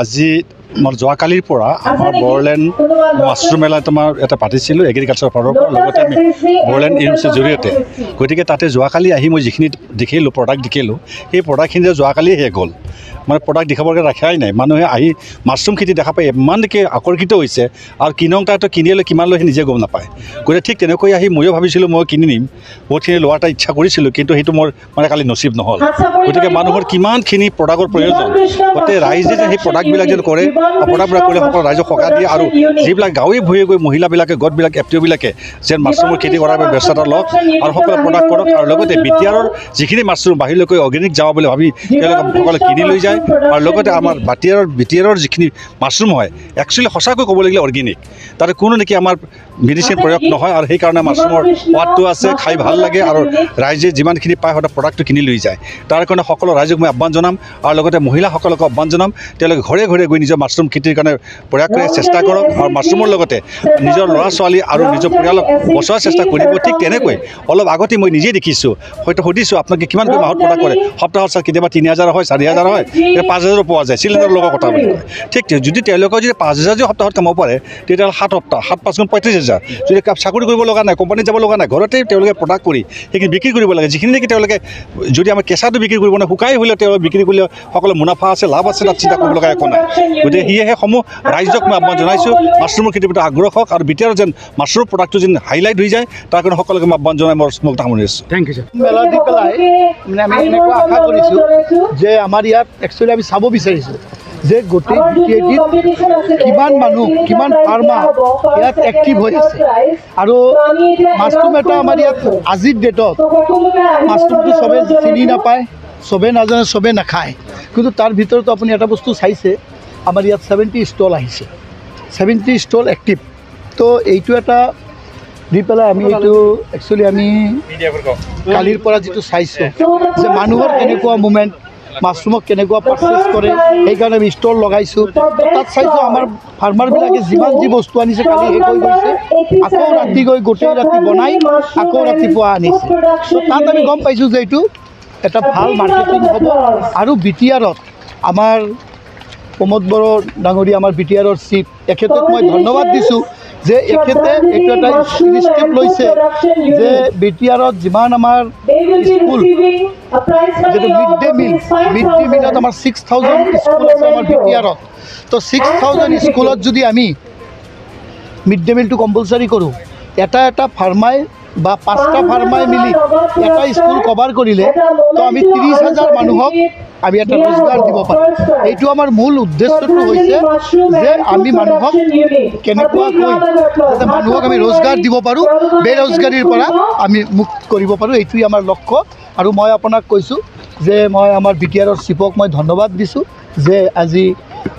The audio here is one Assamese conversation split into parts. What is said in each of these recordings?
আজি যোৱাকালিৰ পৰা আমাৰ বড়লেণ্ড মাছৰুম মেলা এটা পাতিছিলোঁ এগ্ৰিকালচাৰ ফালৰ পৰা লগতে আমি বড়লেণ্ড ইউনিভাৰ্চিটিৰ জৰিয়তে গতিকে তাতে যোৱাকালি আহি মই যিখিনি দেখিলোঁ প্ৰডাক্ট দেখিলোঁ সেই প্ৰডাক্টখিনি যোৱাকালি শেষ হ'ল মানে প্ৰডাক্ট দেখাবলৈ ৰাখাই নাই মানুহে আহি মাছৰুম খেতি দেখা পাই ইমানকৈ আকৰ্ষিত হৈছে আৰু কিনক তাতো কিনিলে কিমান লৈ নিজে গম নাপায় গতিকে ঠিক তেনেকৈ আহি ময়ো ভাবিছিলোঁ মই কিনি নিম বহুতখিনি লোৱাৰ এটা ইচ্ছা কৰিছিলোঁ কিন্তু সেইটো মোৰ মানে কালি নচিব নহ'ল গতিকে মানুহৰ কিমানখিনি প্ৰডাক্টৰ প্ৰয়োজন গতিকে ৰাইজে যে সেই প্ৰডাক্টবিলাক যেন কৰে প্ৰডাক্টবিলাক কৰিলে সকলো ৰাইজক সকাহ দিয়ে আৰু যিবিলাক গাঁৱে ভূঞে গৈ মহিলাবিলাকে গোটবিলাক এফটিঅ'বিলাকে যেন মাছৰুমৰ খেতি কৰাৰ বাবে ব্যস্ততা লওক আৰু সকলোৱে প্ৰডাক্ট কৰক আৰু লগতে বিটিআৰৰ যিখিনি মাছৰুম বাহিৰলৈকে অৰ্গেনিক যাব বুলি ভাবি তেওঁলোকে সকলোৱে কিনি লৈ যায় আৰু লগতে আমাৰ বিটিআৰৰ যিখিনি মাছৰুম হয় একচুৱেলি সঁচাকৈ ক'ব লাগিলে অৰ্গেনিক তাতে কোনো নেকি আমাৰ মেডিচিন প্ৰয়োগ নহয় আৰু সেইকাৰণে মাছৰুমৰ সোৱাদটো আছে খাই ভাল লাগে আৰু ৰাইজে যিমানখিনি পায় সদায় প্ৰডাক্টটো কিনি লৈ যায় তাৰ কাৰণে সকলো ৰাইজক মই আহ্বান জনাম আৰু লগতে মহিলাসকলক আহ্বান জনাম তেওঁলোকে ঘৰে ঘৰে গৈ নিজৰ মাছৰুম খেতিৰ কাৰণে প্ৰয়াস কৰি চেষ্টা কৰক আৰু মাছৰুমৰ লগতে নিজৰ ল'ৰা ছোৱালী আৰু নিজৰ পৰিয়ালক বচোৱাৰ চেষ্টা কৰিব ঠিক তেনেকৈ অলপ আগতে মই নিজে দেখিছোঁ হয়তো সুধিছোঁ আপোনালোকে কিমানকৈ মাহত প্ৰডাক্ট কৰে সপ্তাহত চাৰ কেতিয়াবা ৩,০০০ হয় ৪,০০০ হয় ৫,০০০ পোৱা যায় চিলিণ্ডাৰৰ লগত কথা বুলি কয় ঠিক যদি তেওঁলোকে যদি ৫,০০০ যদি সপ্তাহত কামাব পাৰে তেতিয়াহ'লে ৭ সপ্তাহ ৭ ৫ গুণ ৩৫,০০০ যদি চাকৰি কৰিব লগা নাই কোম্পানীত যাব লগা নাই ঘৰতে তেওঁলোকে প্ৰডাক্ট কৰি সেইখিনি বিক্ৰী কৰিব লাগে যিখিনি নেকি তেওঁলোকে যদি আমাৰ কেঁচাটো বিক্ৰী কৰিব নাই শুকাই হ'লেও তেওঁলোকে বিক্ৰী কৰিলে সকলো মুনাফা আছে লাভ আছে তাত চিন্তা কৰিব লগা একো নাই গতিকে সেয়েহে সমূহ ৰাইজক মই আহ্বান জনাইছোঁ মাছৰুমৰ খেতিৰ প্ৰতি আগ্ৰহ হওক আৰু বিটিআৰৰ যেন মাছৰুম প্ৰডাক্টটো যেন হাইলাইট হৈ যায় তাৰ কাৰণে সকলোকে মই আহ্বান জনাই মোৰ মুক্ত সামৰি আছোঁ থেংক ইউ ছাৰ মেলা দি পেলাই মানে আমি এনেকুৱা আশা কৰিছোঁ যে আমাৰ ইয়াত একচুৱেলি আমি চাব বিচাৰিছোঁ যে গোটেই কিমান মানুহ কিমান ফাৰ্মাৰ ইয়াত এক্টিভ হৈ আছে আৰু মাছৰুম এটা আমাৰ ইয়াত আজিৰ ডেটত মাছৰুমটো চবেই চিনি নাপায় চবেই নাজানে চবেই নাখায় কিন্তু তাৰ ভিতৰতো আপুনি এটা বস্তু চাইছে আমাৰ ইয়াত 70 ষ্টল আহিছে 70 ষ্টল এক্টিভ তো এইটো এটা দি পেলাই আমি এইটো একচুৱেলি আমি কালিৰ পৰা যিটো চাইছোঁ যে মানুহৰ কেনেকুৱা মুভমেণ্ট মাছৰুমক কেনেকুৱা পাৰচেছ কৰে সেইকাৰণে আমি ষ্টল লগাইছোঁ তাত চাইছোঁ আমাৰ ফাৰ্মাৰবিলাকে যিমান যি বস্তু আনিছে কালি শেষ হৈ গৈছে আকৌ ৰাতি গৈ গোটেই ৰাতি বনাই আকৌ ৰাতিপুৱা আনিছে তো তাত আমি গম পাইছোঁ যে এইটো এটা ভাল মাৰ্কেটিং হ'ব আৰু বিটিআৰত আমাৰ প্ৰমোদ বড়ো ডাঙৰীয়া আমাৰ বিটিআৰৰ চিফ এখেতক মই ধন্যবাদ দিছোঁ যে এখেতে এইটো এটা ষ্টেপ লৈছে যে বিটিআৰত যিমান আমাৰ স্কুল যিটো মিড ডে মিলত আমাৰ 6,000 স্কুল আছে আমাৰ বিটিআৰত তো 6,000 স্কুলত যদি আমি মিড ডে মিলটো কম্পালচাৰি কৰোঁ এটা ফাৰ্মাই বা 5টা ফাৰ্মাই মিলি এটা স্কুল কভাৰ কৰিলে তো আমি 30,000 মানুহক আমি এটা ৰোজগাৰ দিব পাৰোঁ এইটো আমাৰ মূল উদ্দেশ্যটো হৈছে যে আমি মানুহক কেনেকুৱাকৈ যাতে মানুহক আমি ৰোজগাৰ দিব পাৰোঁ বেৰোজগাৰীৰ পৰা আমি মুক্ত কৰিব পাৰোঁ এইটোৱেই আমাৰ লক্ষ্য আৰু মই আপোনাক কৈছোঁ যে মই আমাৰ বিটিআৰৰ চিফক মই ধন্যবাদ দিছোঁ যে আজি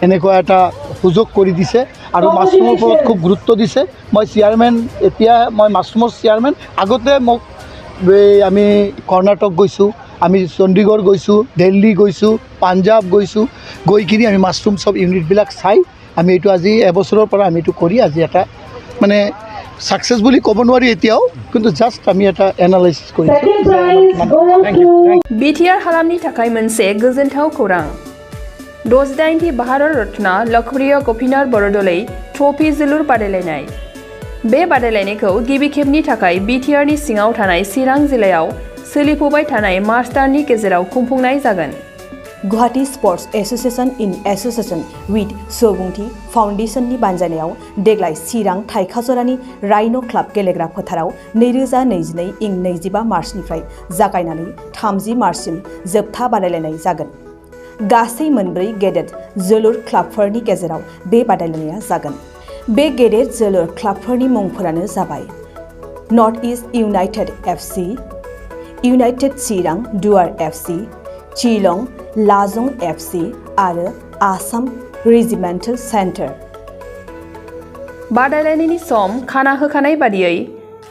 এনেকুৱা এটা সুযোগ কৰি দিছে আৰু মাছৰুমৰ ওপৰত খুব গুৰুত্ব দিছে মই চেয়াৰমেন এতিয়া মই মাছৰুমৰ চেয়াৰমেন আগতে মোক আমি কৰ্ণাটক গৈছোঁ আমি চণ্ডীগড় গৈছোঁ দিল্লী গৈছোঁ পাঞ্জাৱ গৈছোঁ গৈ কিনি আমি মাছৰুম চব ইউনিটবিলাক চাই আমি এইটো আজি এবছৰৰ পৰা আমি এইটো কৰি আজি এটা মানে সাকসেস বুলি ক'ব নোৱাৰি এতিয়াও কিন্তু জাস্ট আমি এটা এনালাইসিস কৰিছোঁ बिटिआर हालामनि थाखाय मोनसे गोजोनथाव खौरां 68थि भारत रत्न लोकप्रिय गपिनाथ बरदलै ट्रफी जोलुर बादायलायनाय बे बादायलायनायखौ गिबि खेबनि थाखाय बिटिआरनि सिङाव थानाय चिरां जिल्लायाव सोलिफुबाय थानाय मार्च दाननि गेजेराव खुंफुंनाय जागोन Guwahati sports association in association with सुबुंथि फाउंडेशननि बानजायनायाव देग्लाय चिरां थाइखाजरानि राइन' क्लाब गेलेग्रा फोथाराव 2022 इं 25 मार्चनिफ्राय जागायनानै 30 मार्चसिम जोबथा बादायलायनाय जागोन गासै मोनब्रै गेदेर जोलुर क्लाबफोरनि गेजेराव बे बादायलायनाया जागोन बे गेदेर जोलुर क्लाबफोरनि मुंफोरानो जाबाय north east United FC United चिरां दुवार एफसी चिलं लाजं एफसी आरो आसाम रेजिमेन्टेल सेन्टार बादायलायनायनि सम खाना होखानाय बादियै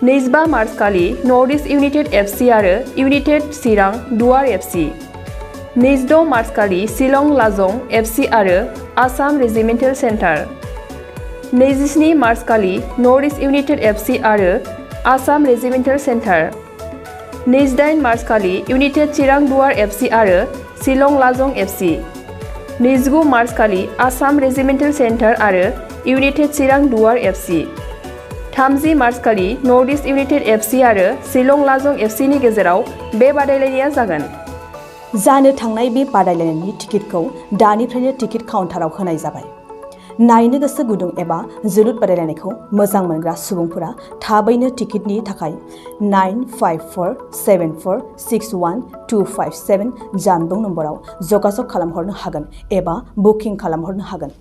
25 मार्च खालि नर्थ इस्ट इउनाइटेड एफसी आरो इउनाइटेड चिरां दुवार एफसी 26 मार्च खालि शिलं लाजं एफसी आरो आसाम रेजिमेन्टेल सेन्टार 27 मार्च खालि नर्थ इस्ट इउनाइटेड एफसी आरो आसाम रेजिमेन्टेल सेन्टार 28 मार्च खालि इउनाइटेड चिरां दुवार एफसी आरो शिलं लाजं एफसी 29 मार्च खालि आसाम रेजिमेन्टेल सेन्टार आरो इउनाइटेड चिरां दुवार FC 30 मार्च खालि नर्थ इस्ट इउनाइटेड FC आरो शिलं लाजं FC नि गेजेराव बे बादायलायनाया जागोन। जानो थांनाय बे बादायलायनायनि टिकेटखौ दानिफ्रायनो टिकेट काउन्टाराव होनाय जाबाय। नायनो गोसो गुदुं एबा जोलुर बादायलायनायखौ मोजां मोनग्रा सुबुंफोरा थाबैनो टिकेटनि थाखाय 9547461257 जानबुं नम्बराव जगाजग खालामहरनो हागोन एबा बुकिं खालामहरनो हागोन।